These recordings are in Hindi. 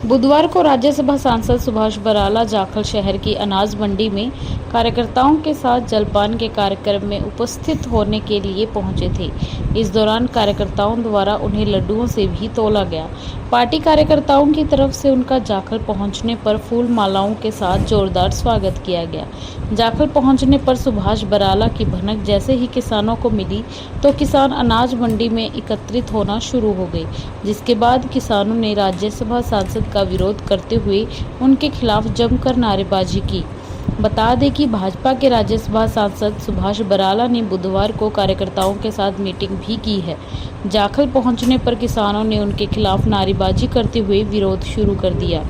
बुधवार को राज्यसभा सांसद सुभाष बराला जाखल शहर की अनाज मंडी में कार्यकर्ताओं के साथ जलपान के कार्यक्रम में उपस्थित होने के लिए पहुंचे थे। इस दौरान कार्यकर्ताओं द्वारा उन्हें लड्डुओं से भी तोला गया। पार्टी कार्यकर्ताओं की तरफ से उनका जाखल पहुंचने पर फूल मालाओं के साथ जोरदार स्वागत किया गया। जाखल पहुंचने पर सुभाष बराला की भनक जैसे ही किसानों को मिली तो किसान अनाज मंडी में एकत्रित होना शुरू हो गए, जिसके बाद किसानों ने राज्यसभा सांसद का विरोध करते हुए उनके खिलाफ जमकर नारेबाजी की। बता दें कि भाजपा के राज्यसभा सांसद सुभाष बराला ने बुधवार को कार्यकर्ताओं के साथ मीटिंग भी की है। जाखल पहुंचने पर किसानों ने उनके खिलाफ नारेबाजी करते हुए विरोध शुरू कर दिया।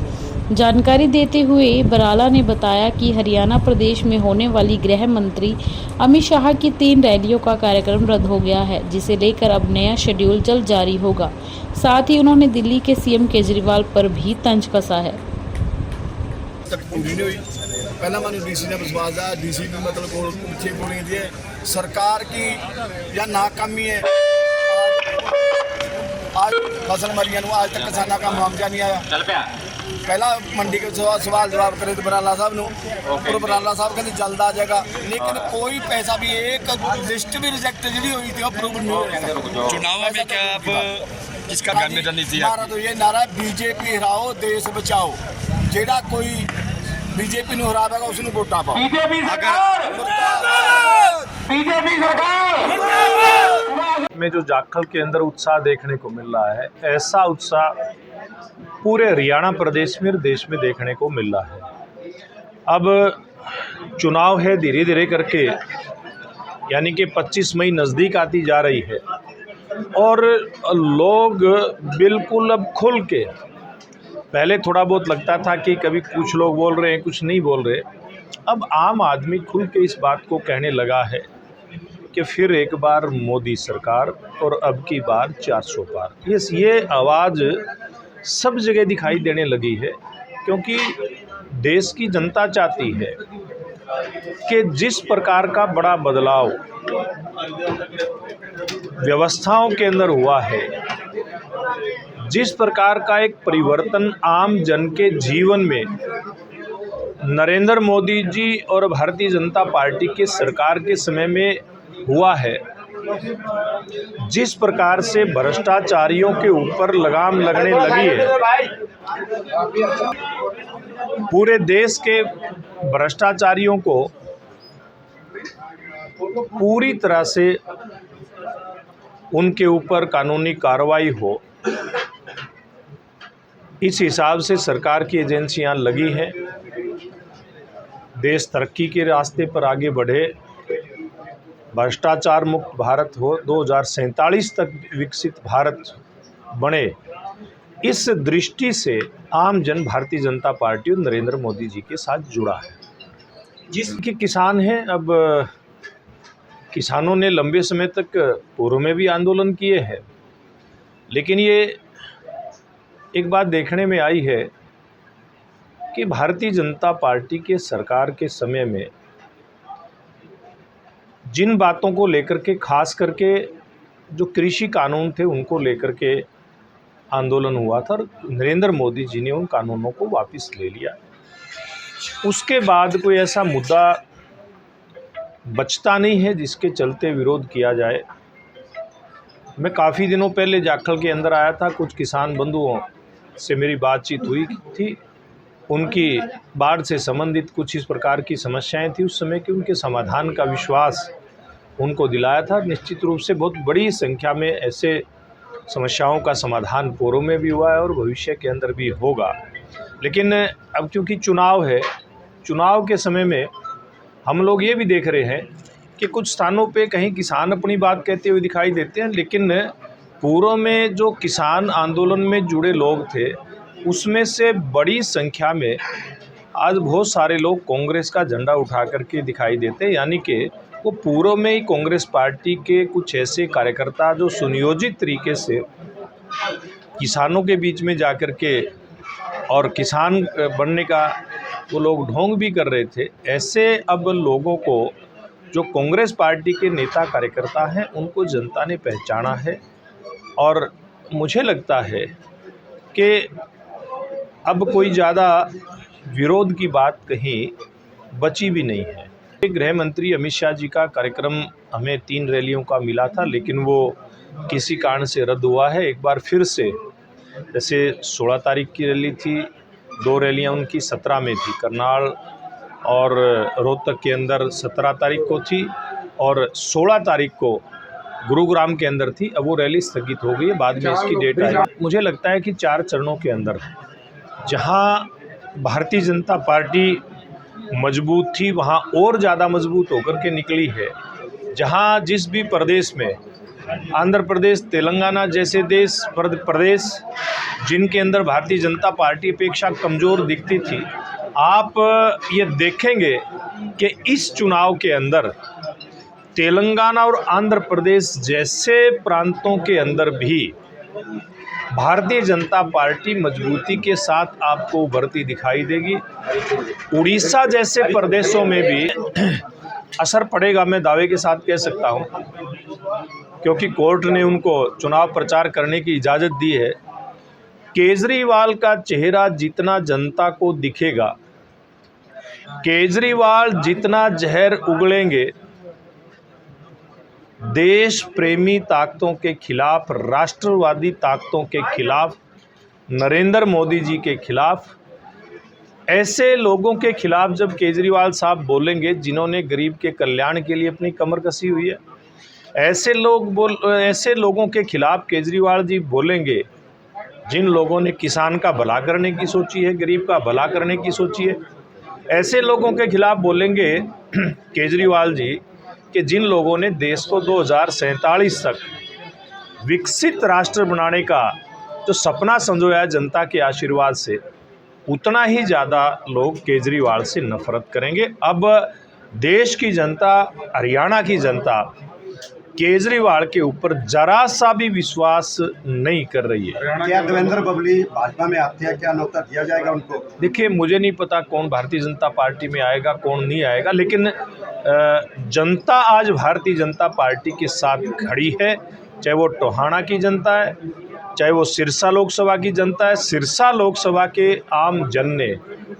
जानकारी देते हुए बराला ने बताया कि हरियाणा प्रदेश में होने वाली गृह मंत्री अमित शाह की 3 रैलियों का कार्यक्रम रद्द हो गया है, जिसे लेकर अब नया शेड्यूल जल्द जारी होगा। साथ ही उन्होंने दिल्ली के सीएम केजरीवाल पर भी तंज कसा है। पहला मैं डीसी ने विश्वास है, डीसी भी मतलब पीछे बोली थी सरकार की या नाकामी है। आज फसल मरिया आज तक किसानों का मुआवजा नहीं आया। पहला मंडी के सवाल जवाब करे तो बराला साहब और बराला साहब कहते जल्द आ जाएगा, लेकिन कोई पैसा भी एक लिस्ट भी रिजेक्ट जी हुई थी अप्रूव नहीं हो। चुनाव में क्या आप किसका गाने रणनीति है? नारा तो ये नारा है बीजेपी हराओ देश बचाओ। जेड़ा कोई बीजेपी ਨੂੰ हरावेगा उसने वोटा पाओ। बीजेपी सरकार में जो जाखल के अंदर उत्साह देखने को मिल रहा है, ऐसा उत्साह पूरे हरियाणा प्रदेश में देश में देखने को मिल रहा है। अब चुनाव है, धीरे धीरे करके यानी कि 25 मई नज़दीक आती जा रही है और लोग बिल्कुल अब खुल के, पहले थोड़ा बहुत लगता था कि कभी कुछ लोग बोल रहे हैं कुछ नहीं बोल रहे, अब आम आदमी खुल के इस बात को कहने लगा है कि फिर एक बार मोदी सरकार और अब की बार 400 पार। ये आवाज़ सब जगह दिखाई देने लगी है, क्योंकि देश की जनता चाहती है कि जिस प्रकार का बड़ा बदलाव व्यवस्थाओं के अंदर हुआ है, जिस प्रकार का एक परिवर्तन आम जन के जीवन में नरेंद्र मोदी जी और भारतीय जनता पार्टी के सरकार के समय में हुआ है, जिस प्रकार से भ्रष्टाचारियों के ऊपर लगाम लगने लगी है, पूरे देश के भ्रष्टाचारियों को पूरी तरह से उनके ऊपर कानूनी कार्रवाई हो, इस हिसाब से सरकार की एजेंसियां लगी हैं। देश तरक्की के रास्ते पर आगे बढ़े, भ्रष्टाचार मुक्त भारत हो, 2047 तक विकसित भारत बने, इस दृष्टि से आम जन भारतीय जनता पार्टी और नरेंद्र मोदी जी के साथ जुड़ा है। जिसके किसान हैं, अब किसानों ने लंबे समय तक पूर्व में भी आंदोलन किए हैं, लेकिन ये एक बात देखने में आई है कि भारतीय जनता पार्टी के सरकार के समय में जिन बातों को लेकर के, खास करके जो कृषि कानून थे उनको लेकर के आंदोलन हुआ था, नरेंद्र मोदी जी ने उन कानूनों को वापस ले लिया। उसके बाद कोई ऐसा मुद्दा बचता नहीं है जिसके चलते विरोध किया जाए। मैं काफ़ी दिनों पहले जाखल के अंदर आया था, कुछ किसान बंधुओं से मेरी बातचीत हुई थी, उनकी बाढ़ से संबंधित कुछ इस प्रकार की समस्याएं थी उस समय की, उनके समाधान का विश्वास उनको दिलाया था। निश्चित रूप से बहुत बड़ी संख्या में ऐसे समस्याओं का समाधान पूर्व में भी हुआ है और भविष्य के अंदर भी होगा। लेकिन अब क्योंकि चुनाव है, चुनाव के समय में हम लोग ये भी देख रहे हैं कि कुछ स्थानों पे कहीं किसान अपनी बात कहते हुए दिखाई देते हैं, लेकिन पूर्व में जो किसान आंदोलन में जुड़े लोग थे उसमें से बड़ी संख्या में आज बहुत सारे लोग कांग्रेस का झंडा उठा करके दिखाई देते हैं। यानी कि वो पूर्व में ही कांग्रेस पार्टी के कुछ ऐसे कार्यकर्ता जो सुनियोजित तरीके से किसानों के बीच में जाकर के और किसान बनने का वो लोग ढोंग भी कर रहे थे, ऐसे अब लोगों को जो कांग्रेस पार्टी के नेता कार्यकर्ता हैं उनको जनता ने पहचाना है और मुझे लगता है कि अब कोई ज़्यादा विरोध की बात कहीं बची भी नहीं है। गृह मंत्री अमित शाह जी का कार्यक्रम हमें 3 रैलियों का मिला था, लेकिन वो किसी कारण से रद्द हुआ है। एक बार फिर से, जैसे 16 तारीख की रैली थी, 2 रैलियां उनकी 17 में थी, करनाल और रोहतक के अंदर 17 तारीख को थी और 16 तारीख को गुरुग्राम के अंदर थी। अब वो रैली स्थगित हो गई है, बाद में इसकी डेट आई। मुझे लगता है कि 4 चरणों के अंदर जहां भारतीय जनता पार्टी मजबूत थी, वहाँ और ज़्यादा मजबूत होकर के निकली है। जहाँ जिस भी प्रदेश में, आंध्र प्रदेश, तेलंगाना जैसे प्रदेश जिनके अंदर भारतीय जनता पार्टी अपेक्षा कमज़ोर दिखती थी, आप ये देखेंगे कि इस चुनाव के अंदर तेलंगाना और आंध्र प्रदेश जैसे प्रांतों के अंदर भी भारतीय जनता पार्टी मजबूती के साथ आपको उभरती दिखाई देगी। उड़ीसा जैसे प्रदेशों में भी असर पड़ेगा, मैं दावे के साथ कह सकता हूं, क्योंकि कोर्ट ने उनको चुनाव प्रचार करने की इजाज़त दी है। केजरीवाल का चेहरा जितना जनता को दिखेगा, केजरीवाल जितना जहर उगलेंगे देश प्रेमी ताकतों के खिलाफ, राष्ट्रवादी ताकतों के खिलाफ, नरेंद्र मोदी जी के खिलाफ, ऐसे लोगों के खिलाफ जब केजरीवाल साहब बोलेंगे जिन्होंने गरीब के कल्याण के लिए अपनी कमर कसी हुई है, ऐसे लोगों के खिलाफ केजरीवाल जी बोलेंगे जिन लोगों ने किसान का भला करने की सोची है, गरीब का भला करने की सोची है, ऐसे लोगों के खिलाफ बोलेंगे केजरीवाल जी कि जिन लोगों ने देश को 2047 तक विकसित राष्ट्र बनाने का जो सपना संजोया है जनता के आशीर्वाद से, उतना ही ज़्यादा लोग केजरीवाल से नफरत करेंगे। अब देश की जनता, हरियाणा की जनता केजरीवाल के ऊपर जरा सा भी विश्वास नहीं कर रही है। क्या देवेंद्र बबली भाजपा में आते हैं, क्या न्योता दिया जाएगा उनको? देखिए, मुझे नहीं पता कौन भारतीय जनता पार्टी में आएगा, कौन नहीं आएगा, लेकिन जनता आज भारतीय जनता पार्टी के साथ खड़ी है। चाहे वो टोहाना की जनता है, चाहे वो सिरसा लोकसभा की जनता है। सिरसा लोकसभा के आम जन ने,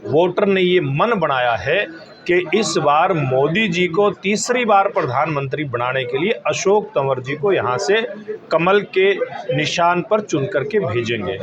वोटर ने ये मन बनाया है कि इस बार मोदी जी को तीसरी बार प्रधानमंत्री बनाने के लिए अशोक तंवर जी को यहाँ से कमल के निशान पर चुन करके भेजेंगे।